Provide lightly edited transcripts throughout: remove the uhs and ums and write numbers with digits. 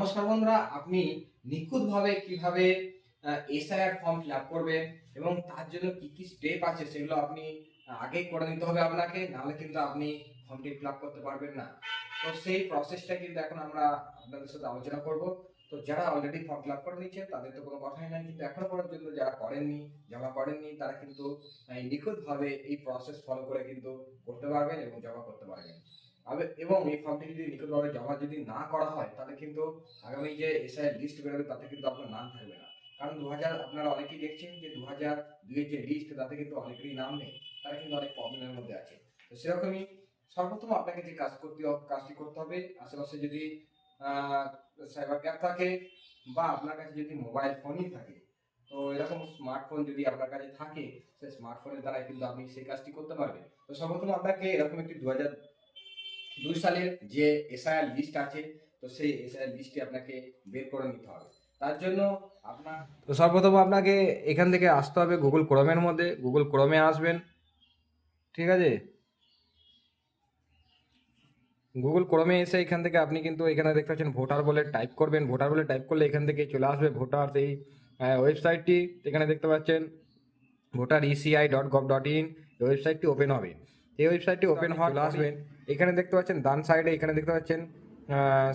নমস্কার বন্ধুরা, আপনি নিখুঁতভাবে কিভাবে এসআইআর ফর্ম ফিল আপ করবেন এবং তার জন্য কি কি স্টেপ আছে সেগুলো আপনি আগেই করে নিতে হবে আপনাকে, নাহলে কিন্তু আপনি ফর্মটি ফিল আপ করতে পারবেন না। তো সেই প্রসেসটা কিন্তু এখন আমরা আপনাদের সাথে আলোচনা করব। তো যারা অলরেডি ফর্ম ফিল আপ করে নিয়েছে তাদের তো কোনো কথাই নাই, কিন্তু এখনো পর্যন্ত যারা করেননি, জমা করেননি, তারা কিন্তু নিখুঁতভাবে এই প্রসেস ফলো করে কিন্তু করতে পারবেন এবং জমা করতে পারবেন। এবং এই ফর্মটি যদি নিখুঁতভাবে জমা যদি না করা হয় তাহলে কিন্তু আগামী যে এসআইআর লিস্ট বেরোবে তাতে কিন্তু আপনার নাম থাকবে না। কারণ 2000 আপনারা অনেকেই দেখছেন যে 2002 এর যে লিস্ট তাতে কিন্তু অনেকেরই নাম নেই, তারা কিন্তু অনেক প্রবলেমের মধ্যে আছে। তো সেরকমই সর্বপ্রথম আপনাকে যে কাজটি করতে হবে, আশেপাশে যদি সাইবার ক্যাফ থাকে বা আপনার কাছে যদি মোবাইল ফোনই থাকে, তো এরকম স্মার্টফোন যদি আপনার কাছে থাকে, সেই স্মার্টফোনের দ্বারা কিন্তু আপনি সেই কাজটি করতে পারবেন। তো সর্বপ্রথম আপনাকে এরকম একটি 2002 সালের যে এসআইআর লিস্ট আছে, তো সেই এসআইআর লিস্টটি আপনাকে বের করে নিতে হবে। তার জন্য আপনার তো সর্বপ্রথম আপনাকে এখান থেকে আসতে হবে গুগল ক্রোমের মধ্যে। গুগল ক্রোমে আসবেন, ঠিক আছে? গুগল ক্রোমে এসে এখান থেকে আপনি কিন্তু এখানে দেখতে পাচ্ছেন ভোটার বলে টাইপ করবেন। ভোটার বলে টাইপ করলে এখান থেকে চলে আসবে ভোটার সেই ওয়েবসাইটটি। এখানে দেখতে পাচ্ছেন ভোটার eci.gov.in, এই ওয়েবসাইটটি ওপেন হবে। এই ওয়েবসাইটটি ওপেন হওয়ার চলে আসবেন। এখানে দেখতে পাচ্ছেন ডান সাইডে, এখানে দেখতে পাচ্ছেন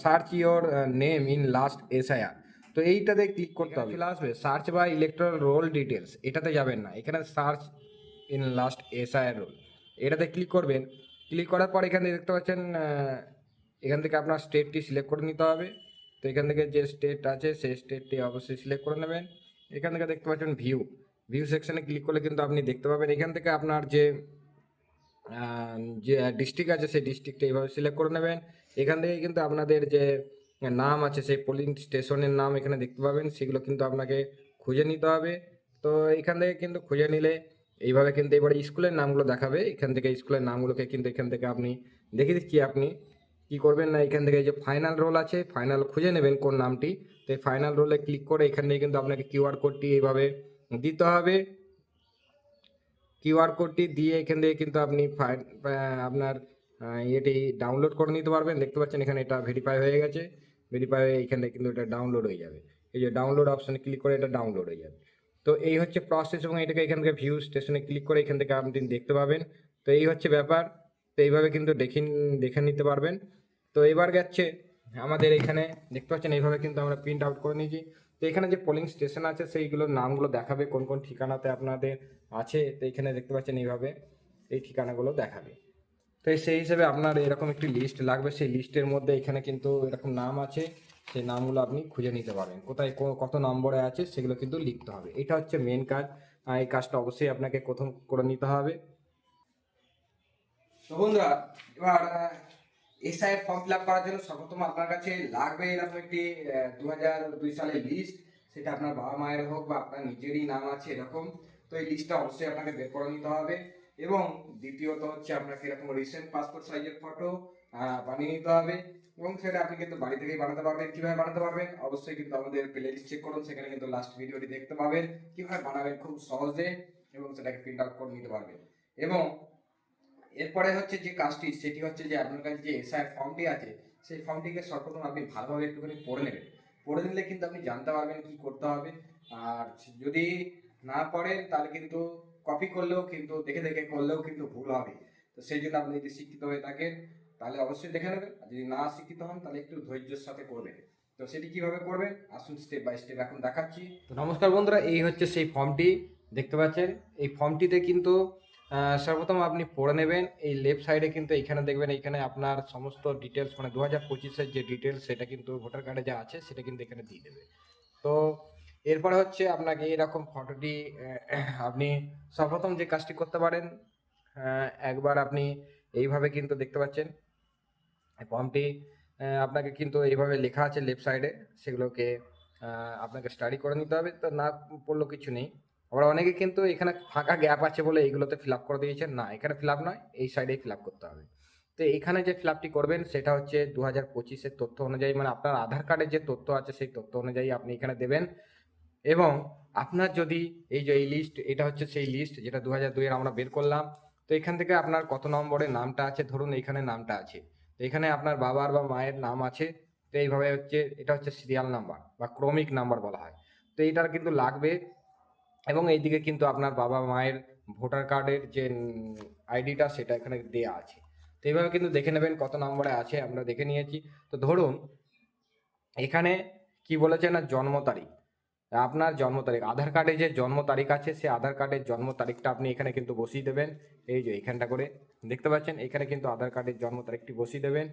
search your name in last SIR. তো এইটাতে ক্লিক করতে হবে। চলে আসবে search by electoral roll details, এটাতে যাবেন না, এখানে search in last SIR roll, এটাতে ক্লিক করবেন। ক্লিক করার পর এখানে দেখতে পাচ্ছেন এখান থেকে আপনার স্টেটটি সিলেক্ট করে নিতে হবে। তো এখান থেকে যে স্টেট আছে সেই স্টেটটি অবশ্যই সিলেক্ট করে নেবেন। এখান থেকে দেখতে পাচ্ছেন ভিউ সেকশনে ক্লিক করলে কিন্তু আপনি দেখতে পাবেন এখান থেকে আপনার যে যে ডিস্ট্রিক্ট আছে সেই ডিস্ট্রিক্টটা এইভাবে সিলেক্ট করে নেবেন। এখান থেকে কিন্তু আপনাদের যে নাম আছে সেই পোলিং স্টেশনের নাম এখানে দেখতে পাবেন, সেগুলো কিন্তু আপনাকে খুঁজে নিতে হবে। তো এখান থেকে কিন্তু খুঁজে নিলে এইভাবে কিন্তু এবারে স্কুলের নামগুলো দেখাবে। এখান থেকে স্কুলের নামগুলোকে কিন্তু এখান থেকে আপনি দেখে দিচ্ছি আপনি কি করবেন না, এখান থেকে যে ফাইনাল রোল আছে ফাইনাল খুঁজে নেবেন কোন নামটি। তো এই ফাইনাল রোলে ক্লিক করে এখান থেকে কিন্তু আপনাকে কিউআর কোডটি এইভাবে দিতে হবে। কিউআর কোডটি দিয়ে এখান থেকে কিন্তু আপনি আপনার ইয়েটি ডাউনলোড করে নিতে পারবেন। দেখতে পাচ্ছেন এখানে এটা ভেরিফাই হয়ে গেছে। ভেরিফাই হয়ে এখানে কিন্তু এটা ডাউনলোড হয়ে যাবে। এই যে ডাউনলোড অপশানে ক্লিক করে এটা ডাউনলোড হয়ে যাবে। তো এই হচ্ছে প্রসেস, এবং এটাকে এখান থেকে ভিউ স্টেশনে ক্লিক করে এখান থেকে আপনি দেখতে পাবেন। তো এই হচ্ছে ব্যাপার। তো এইভাবে কিন্তু দেখে নিতে পারবেন। তো এবার গেছে আমাদের এখানে দেখতে পাচ্ছেন এইভাবে কিন্তু আমরা প্রিন্ট আউট করে নিয়েছি। তো এখানে যে পোলিং স্টেশন আছে সেইগুলোর নামগুলো দেখাবে কোন কোন ঠিকানাতে আপনাদের আছে। তো এখানে দেখতে পাচ্ছেন এইভাবে এই ঠিকানাগুলো দেখাবে। তো সেই হিসেবে আপনার এরকম একটি লিস্ট লাগবে, সেই লিস্টের মধ্যে এখানে কিন্তু এরকম নাম আছে, সেই নামগুলো আপনি খুঁজে নিতে পারেন কোথায় কত নম্বরে আছে সেগুলো কিন্তু লিখতে হবে। এটা হচ্ছে মেন কাজ। এই কাজটা অবশ্যই আপনাকে প্রথম করে নিতে হবে। তো বন্ধুরা, এবার এসআইয়ের ফর্ম ফিল আপ করার জন্য সর্বপ্রথম আপনার কাছে লাগবে এরকম একটি 2002 সালের লিস্ট। সেটা আপনার বাবা মায়ের হোক বা আপনার নিজেরই নাম আছে এরকম। তো এই লিস্টটা অবশ্যই আপনাকে বের করে নিতে হবে। এবং দ্বিতীয়ত হচ্ছে আপনাকে এরকম রিসেন্ট পাসপোর্ট সাইজের ফটো বানিয়ে নিতে হবে। এবং সেটা আপনি কিন্তু বাড়ি থেকেই বানাতে পারবেন। কিভাবে বানাতে পারবেন অবশ্যই কিন্তু আমাদের প্লে লিস্ট চেক করুন, সেখানে কিন্তু লাস্ট ভিডিওটি দেখতে পাবেন কিভাবে বানাবেন খুব সহজে, এবং সেটাকে প্রিন্ট আউট করে নিতে পারবেন। এবং এরপরে হচ্ছে যে কাজটি, সেটি হচ্ছে যে আপনার কাছে যে এসআইআর ফর্মটি আছে সেই ফর্মটিকে সর্বপ্রথম আপনি ভালোভাবে একটুখানি পড়ে নেবেন। পড়ে নিলে কিন্তু আপনি জানতে পারবেন কি করতে হবে। আর যদি না পড়েন তাহলে কিন্তু কপি করলেও কিন্তু দেখে দেখে করলেও কিন্তু ভুল হবে। তো সেই জন্য আপনি যদি শিক্ষিত হয়ে থাকেন তাহলে অবশ্যই দেখে নেবেন, আর যদি না শিক্ষিত হন তাহলে একটু ধৈর্যের সাথে করবেন। তো সেটি কিভাবে করবেন আসুন স্টেপ বাই স্টেপ এখন দেখাচ্ছি। তো নমস্কার বন্ধুরা, এই হচ্ছে সেই ফর্মটি দেখতে পাচ্ছেন। এই ফর্মটিতে কিন্তু সর্বপ্রথম আপনি পড়ে নেবেন। এই লেফট সাইডে কিন্তু এইখানে দেখবেন, এইখানে আপনার সমস্ত ডিটেলস মানে 2025-এর যে ডিটেলস সেটা কিন্তু ভোটার কার্ডে যা আছে সেটা কিন্তু এখানে দিয়ে দেবে। তো এরপরে হচ্ছে আপনাকে এরকম ফটোটি আপনি সর্বপ্রথম যে কাজটি করতে পারেন, একবার আপনি এইভাবে কিন্তু দেখতে পাচ্ছেন ফর্মটি আপনাকে কিন্তু এইভাবে লেখা আছে লেফট সাইডে, সেগুলোকে আপনাকে স্টাডি করে নিতে হবে। তো না পড়লেও কিছু নেই। আবার অনেকে কিন্তু এখানে ফাঁকা গ্যাপ আছে বলে এইগুলোতে ফিল আপ করে দিয়েছেন, না এখানে ফিল আপ নয়, এই সাইডেই ফিল আপ করতে হবে। তো এখানে যে ফিল আপটি করবেন সেটা হচ্ছে 2025-এর তথ্য অনুযায়ী, মানে আপনার আধার কার্ডের যে তথ্য আছে সেই তথ্য অনুযায়ী আপনি এখানে দেবেন। এবং আপনার যদি এই যে এই লিস্ট, এটা হচ্ছে সেই লিস্ট যেটা 2002-এর আমরা বের করলাম। তো এখান থেকে আপনার কত নম্বরে নামটা আছে, ধরুন এইখানে নামটা আছে, তো এখানে আপনার বাবার বা মায়ের নাম আছে, তো এইভাবে হচ্ছে এটা হচ্ছে সিরিয়াল নাম্বার বা ক্রমিক নাম্বার বলা হয়। তো এইটার কিন্তু লাগবে এবং এইদিকে কিন্তু আপনার বাবা মায়ের ভোটার কার্ডের যে আইডিটা সেটা এখানে দেয়া আছে। তো এইভাবে কিন্তু দেখে নেবেন কত নম্বরে আছে, আমরা দেখে নিয়েছি। তো ধরুন এখানে কি বলেছে না জন্ম তারিখ, আপনার জন্ম তারিখ আধার কার্ডে যে জন্ম তারিখ আছে সেই আধার কার্ডের জন্ম তারিখটা আপনি এখানে কিন্তু বসিয়ে দেবেন। এই যে এখানটা করে দেখতে পাচ্ছেন, এখানে কিন্তু আধার কার্ডের জন্ম তারিখটি বসিয়ে দেবেন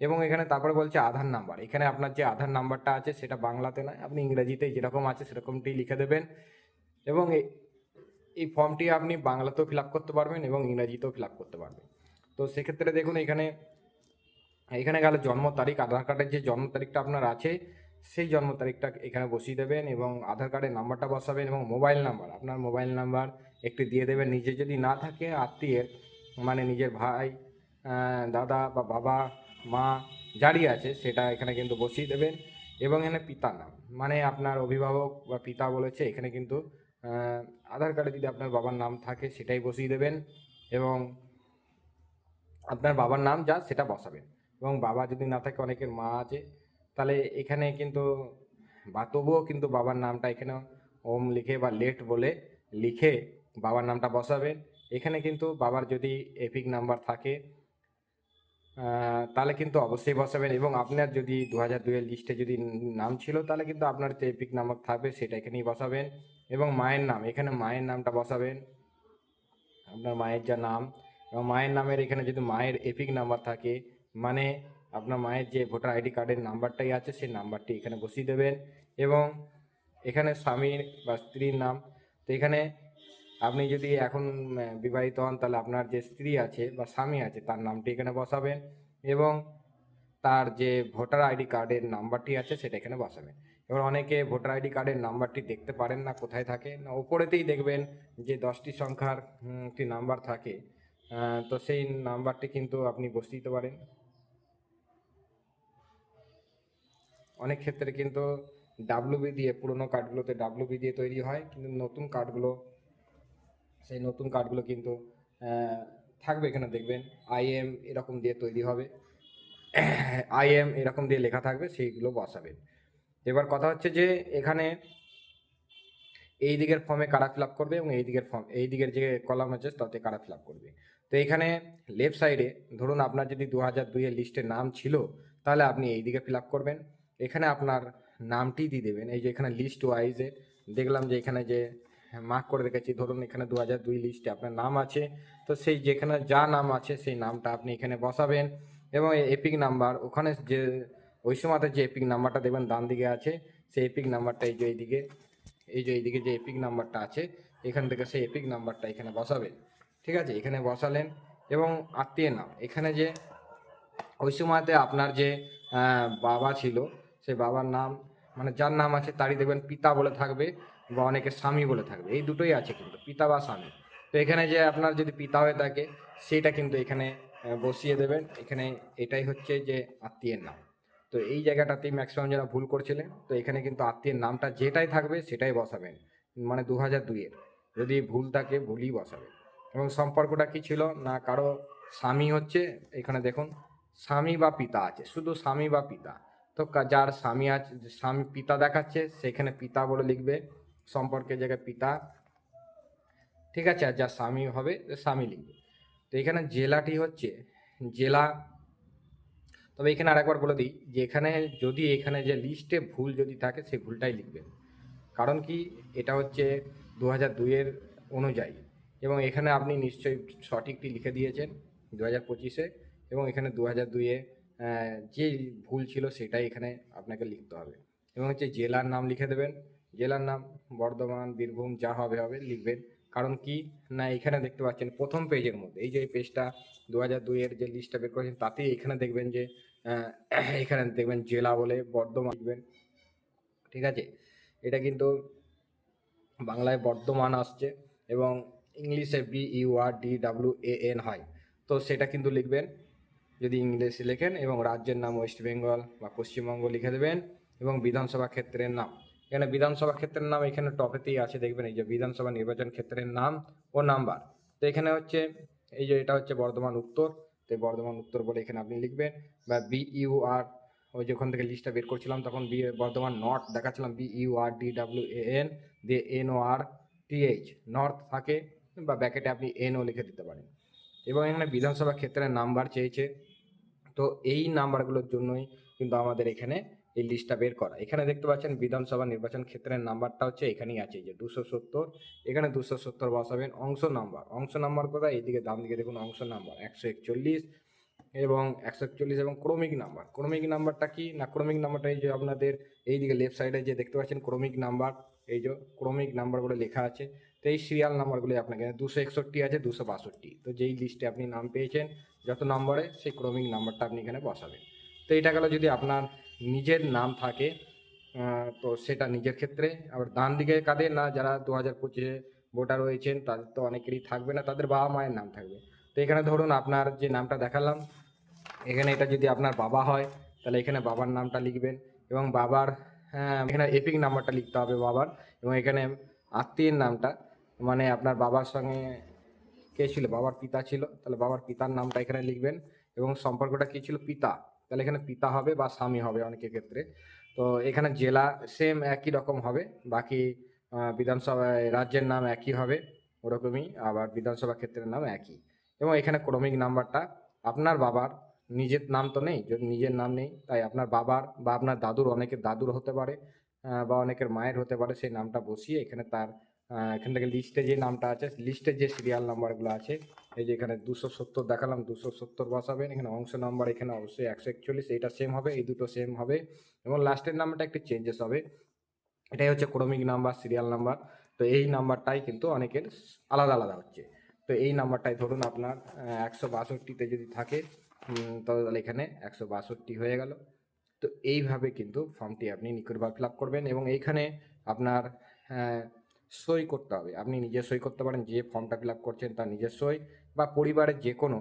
এবং এখানে তারপরে বলছে আধার নাম্বার। এখানে আপনার যে আধার নাম্বারটা আছে সেটা বাংলাতে নয়, আপনি ইংরেজিতে যেরকম আছে সেরকমটি লিখে দেবেন এবং এই ফর্মটি আপনি বাংলাতেও ফিল আপ করতে পারবেন এবং ইংরাজিতেও ফিল আপ করতে পারবেন। তো সেক্ষেত্রে দেখুন এখানে এখানে গেল জন্ম তারিখ, আধার কার্ডের যে জন্ম তারিখটা আপনার আছে সেই জন্ম তারিখটা এখানে বসিয়ে দেবেন এবং আধার কার্ডের নাম্বারটা বসাবেন এবং মোবাইল নাম্বার, আপনার মোবাইল নাম্বার একটু দিয়ে দেবেন। নিজে যদি না থাকে আত্মীয়ের মানে নিজের ভাই, দাদা বা বাবা, মা যারই আছে সেটা এখানে কিন্তু বসিয়ে দেবেন এবং এখানে পিতার নাম মানে আপনার অভিভাবক বা পিতা বলেছে এখানে কিন্তু আহ, আধার কার্ডে যদি আপনার বাবার নাম থাকে সেটাই বসিয়ে দেবেন এবং আপনার বাবার নাম যা সেটা বসাবেন এবং বাবা যদি না থাকে অনেকের মা আছে তাহলে এখানে কিন্তু বা তবুও কিন্তু বাবার নামটা এখানে ওম লিখে বা লেট বলে লিখে বাবার নামটা বসাবেন। এখানে কিন্তু বাবার যদি এপিক নাম্বার থাকে তাহলে কিন্তু অবশ্যই বসাবেন এবং আপনার যদি 2002-এর লিস্টে যদি নাম ছিল তাহলে কিন্তু আপনার যে এপিক নাম্বার থাকবে সেটা এখানেই বসাবেন এবং মায়ের নাম এখানে মায়ের নামটা বসাবেন, আপনার মায়ের যা নাম এবং মায়ের নামের এখানে যদি মায়ের এপিক নাম্বার থাকে মানে আপনার মায়ের যে ভোটার আইডি কার্ডের নাম্বারটাই আছে সেই নাম্বারটি এখানে বসিয়ে দেবেন এবং এখানে স্বামীর বা স্ত্রীর নাম। তো এখানে আপনি যদি এখন বিবাহিত হন তাহলে আপনার যে স্ত্রী আছে বা স্বামী আছে তার নামটি এখানে বসাবেন এবং তার যে ভোটার আইডি কার্ডের নাম্বারটি আছে সেটা এখানে বসাবেন। এবার অনেকে ভোটার আইডি কার্ডের নাম্বারটি দেখতে পারেন না কোথায় থাকে না, ওপরেতেই দেখবেন যে 10টি সংখ্যার একটি নাম্বার থাকে। তো সেই নাম্বারটি কিন্তু আপনি বসিয়ে দিতে পারেন। অনেক ক্ষেত্রে কিন্তু ডাব্লিউবি দিয়ে পুরোনো কার্ডগুলোতে ডাব্লিউবি দিয়ে তৈরি হয় কিন্তু নতুন কার্ডগুলো সেই নতুন কার্ডগুলো কিন্তু থাকবে এখানে দেখবেন আইএম এরকম দিয়ে তৈরি হবে, আইএম এরকম দিয়ে লেখা থাকবে সেইগুলো বসাবেন। এবার কথা হচ্ছে যে এখানে এই দিকের ফর্মে কারা ফিল আপ করবে এবং এই দিকের যে কলাম আছে তাতে কারা ফিল আপ করবে। তো এখানে লেফট সাইডে ধরুন আপনার যদি 2002-এর লিস্টে নাম ছিল তাহলে আপনি এই দিকে ফিল আপ করবেন। এখানে আপনার নামটি দিয়ে দেবেন। এই যে এখানে লিস্ট ওয়াইজে দেখলাম যে এখানে যে মার্ক করে রেখেছি, ধরুন এখানে 2002 লিস্টে আপনার নাম আছে তো সেই যেখানে যা নাম আছে সেই নামটা আপনি এখানে বসাবেন এবং এপিক নাম্বার ওখানে যে ওই সময়তে যে এপিক নাম্বারটা দেখবেন ডান দিকে আছে সেই এপিক নাম্বারটা এই যে এইদিকে এইদিকে যে এপিক নাম্বারটা আছে এখান থেকে সেই এপিক নাম্বারটা এখানে বসাবেন। ঠিক আছে, এখানে বসালেন এবং আত্মীয়ের নাম এখানে যে ওই সময়তে আপনার যে বাবা ছিল সেই বাবার নাম মানে যার নাম আছে তারই দেখবেন পিতা বলে থাকবে বা অনেকে স্বামী বলে থাকবে, এই দুটোই আছে কিন্তু পিতা বা স্বামী। তো এখানে যে আপনার যদি পিতা হয়ে থাকে সেটা কিন্তু এখানে বসিয়ে দেবেন। এখানে এটাই হচ্ছে যে আত্মীয়ের নাম। তো এই জায়গাটাতেই ম্যাক্সিমাম যারা ভুল করছিলেন, তো এখানে কিন্তু আত্মীয়ের নামটা যেটাই থাকবে সেটাই বসাবেন মানে 2002-এর যদি ভুল থাকে ভুলই বসাবেন। এবং সম্পর্কটা কি ছিল না কারো স্বামী হচ্ছে এখানে দেখুন স্বামী বা পিতা আছে, শুধু স্বামী বা পিতা। তো যার স্বামী আছে স্বামী পিতা দেখাচ্ছে সেখানে পিতা বলে লিখবে, সম্পর্কের জায়গায় পিতা। ঠিক আছে, আর যার স্বামী হবে স্বামী লিখবে। তো এখানে জেলাটি হচ্ছে জেলা। তবে এখানে আরেকবার বলে দিই যে এখানে যদি এখানে যে লিস্টে ভুল যদি থাকে সেই ভুলটাই লিখবেন, কারণ কি এটা হচ্ছে 2002-এর অনুযায়ী এবং এখানে আপনি নিশ্চয়ই সঠিকটি লিখে দিয়েছেন 2025-এ এবং এখানে 2002-এ যে ভুল ছিল সেটাই এখানে আপনাকে লিখতে হবে এবং হচ্ছে জেলার নাম লিখে দেবেন। জেলার নাম বর্ধমান, বীরভূম যা হবে হবে লিখবেন। কারণ কি না এখানে দেখতে পাচ্ছেন প্রথম পেজের মধ্যে এই যে এই পেজটা 2002-এর যে লিস্টটা বের করেছেন তাতেই এখানে দেখবেন যে এখানে দেখবেন জেলা বলে বর্ধমান লিখবেন। ঠিক আছে, এটা কিন্তু বাংলায় বর্ধমান আসছে এবং ইংলিশে BURDWAN হয়, তো সেটা কিন্তু লিখবেন যদি ইংলিশে লেখেন এবং রাজ্যের নাম ওয়েস্ট বেঙ্গল বা পশ্চিমবঙ্গ লিখে দেবেন এবং বিধানসভা ক্ষেত্রের নাম এখানে বিধানসভা ক্ষেত্রের নাম এখানে টপেতেই আছে দেখবেন এই যে বিধানসভা নির্বাচন ক্ষেত্রের নাম ও নাম্বার। তো এখানে হচ্ছে এই যে এটা হচ্ছে বর্ধমান উত্তর, তো বর্ধমান উত্তর বলে এখানে আপনি লিখবেন বা BUR ওই যে ওখান থেকে লিস্টটা বের করছিলাম তখন বর্ধমান নর্থ দেখাচ্ছিলাম, BURDWAN দিয়ে NORTH নর্থ থাকে, বা ব্যাকেটে আপনি NO লিখে দিতে পারেন। এবং এখানে বিধানসভা ক্ষেত্রের নাম্বার চেয়েছে, তো এই নাম্বারগুলোর জন্যই কিন্তু আমাদের এখানে এই লিস্টটা বের করা। এখানে দেখতে পাচ্ছেন বিধানসভা নির্বাচন ক্ষেত্রের নাম্বারটা হচ্ছে এখানেই আছে, যে 270। এখানে 270 বসাবেন। অংশ নাম্বার কোথায়? এইদিকে ডান দিকে দেখুন অংশ নাম্বার 141 এবং 141 এবং ক্রমিক নাম্বারটা কি না, ক্রমিক নাম্বারটা এই যে আপনাদের এইদিকে লেফট সাইডে যে দেখতে পাচ্ছেন ক্রমিক নাম্বার, এই যে ক্রমিক নাম্বারগুলো লেখা আছে। তো এই সিরিয়াল নাম্বারগুলো আপনাকে 261 আছে, 262। তো যেই লিস্টে আপনি নাম পেয়েছেন যত নম্বরে, সেই ক্রমিক নাম্বারটা আপনি এখানে বসাবেন। তো এটা গেল যদি আপনার নিজের নাম থাকে, তো সেটা নিজের ক্ষেত্রে। আবার ডান দিকে কাদের না, যারা 2025-এ ভোটার হয়েছেন তাদের তো অনেকেরই থাকবে না, তাদের বাবা মায়ের নাম থাকবে। তো এখানে ধরুন আপনার যে নামটা দেখালাম, এখানে এটা যদি আপনার বাবা হয় তাহলে এখানে বাবার নামটা লিখবেন, এবং বাবার এখানে এপিক নাম্বারটা লিখতে হবে বাবার, এবং এখানে আত্মীয়ের নামটা, মানে আপনার বাবার সঙ্গে কে ছিল, বাবার পিতা ছিল, তাহলে বাবার পিতার নামটা এখানে লিখবেন। এবং সম্পর্কটা কী ছিল, পিতা, তাহলে এখানে পিতা হবে বা স্বামী হবে অনেকের ক্ষেত্রে। তো এখানে জেলা সেম একই রকম হবে, বাকি বিধানসভায় রাজ্যের নাম একই হবে ওরকমই, আবার বিধানসভা ক্ষেত্রের নাম একই। এবং এখানে ক্রমিক নাম্বারটা আপনার বাবার, নিজের নাম তো নেই, যদি নিজের নাম নেই তাই আপনার বাবার বা আপনার দাদুর, অনেকের দাদুর হতে পারে বা অনেকের মায়ের হতে পারে, সেই নামটা বসিয়ে এখানে তার এখান থেকে লিস্টে যে নামটা আছে, লিস্টে যে সিরিয়াল নাম্বারগুলো আছে, এই যে এখানে 270 দেখালাম, 270 বসাবেন। এখানে অংশ নাম্বার এখানে অবশ্যই 141, এইটা সেম হবে, এই দুটো সেম হবে, এবং লাস্টের নাম্বারটা একটু চেঞ্জেস হবে। এটাই হচ্ছে ক্রমিক নাম্বার, সিরিয়াল নাম্বার। তো এই নাম্বারটাই কিন্তু অনেকের আলাদা আলাদা হচ্ছে। তো এই নাম্বারটাই ধরুন আপনার 162-তে যদি থাকে, তাহলে এখানে 162 হয়ে গেল। তো এইভাবে কিন্তু ফর্মটি আপনি নিখুঁতভাবে ফিল আপ করবেন, এবং এইখানে আপনার সই করতে হবে। আপনি নিজে সই করতে পারেন, যে ফর্মটা ফিল আপ করছেন তার নিজের সই, বা পরিবারের যে কোনো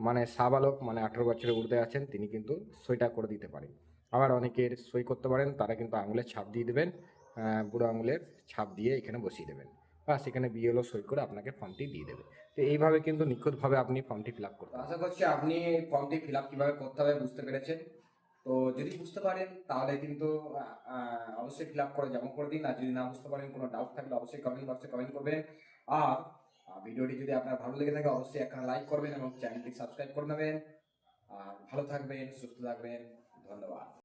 মানে সাবালক, মানে 18 বছরের ঊর্ধ্বে আছেন, তিনি কিন্তু সইটা করে দিতে পারেন। আবার অনেকের সই করতে পারেন, তারা কিন্তু আঙুলের ছাপ দিয়ে দেবেন, বুড়ো আঙুলের ছাপ দিয়ে এখানে বসিয়ে দেবেন, বা সেখানে বিএলও সই করে আপনাকে ফর্মটি দিয়ে দেবে। তো এইভাবে কিন্তু নিখুঁতভাবে আপনি ফর্মটি ফিল আপ করতে, আশা করছি আপনি ফর্মটি ফিল আপ কীভাবে করতে হবে বুঝতে পেরেছেন। তো যদি বুঝতে পারেন তাহলে কিন্তু অবশ্যই ফিল আপ করে জমা করে দিন, আর যদি না বুঝতে পারেন, কোনো ডাউট থাকলে অবশ্যই কমেন্ট বক্সে কমেন্ট করবেন। আর ভিডিওটি যদি আপনার ভালো লেগে থাকে অবশ্যই একটা লাইক করবেন এবং চ্যানেলটি সাবস্ক্রাইব করে নেবেন। আর ভালো থাকবেন, সুস্থ থাকবেন, ধন্যবাদ।